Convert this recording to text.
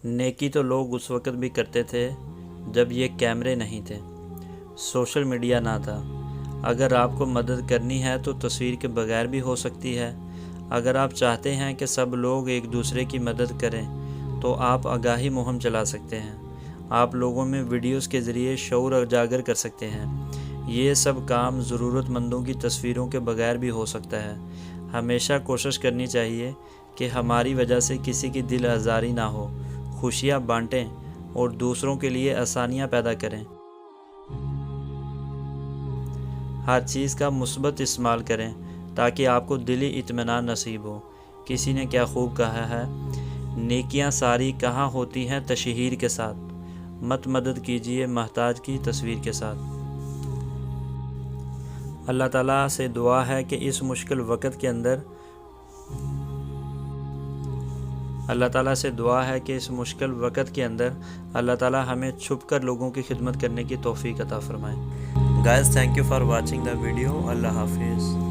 نیکی تو لوگ اس وقت بھی کرتے تھے جب یہ کیمرے نہیں تھے، سوشل میڈیا نہ تھا۔ اگر آپ کو مدد کرنی ہے تو تصویر کے بغیر بھی ہو سکتی ہے۔ اگر آپ چاہتے ہیں کہ سب لوگ ایک دوسرے کی مدد کریں تو آپ آگاہی مہم چلا سکتے ہیں۔ آپ لوگوں میں ویڈیوز کے ذریعے شعور اجاگر کر سکتے ہیں۔ یہ سب کام ضرورت مندوں کی تصویروں کے بغیر بھی ہو سکتا ہے۔ ہمیشہ کوشش کرنی چاہیے کہ ہماری وجہ سے کسی کی دل آزاری نہ ہو، خوشیاں بانٹیں اور دوسروں کے لیے آسانیاں پیدا کریں۔ ہر چیز کا مثبت استعمال کریں تاکہ آپ کو دلی اطمینان نصیب ہو۔ کسی نے کیا خوب کہا ہے، نیکیاں ساری کہاں ہوتی ہیں تشہیر کے ساتھ، مت مدد کیجیے محتاج کی تصویر کے ساتھ۔ اللہ تعالیٰ سے دعا ہے کہ اس مشکل وقت کے اندر اللہ تعالیٰ ہمیں چھپ کر لوگوں کی خدمت کرنے کی توفیق عطا فرمائے۔ Guys, thank you for watching the video. اللہ حافظ۔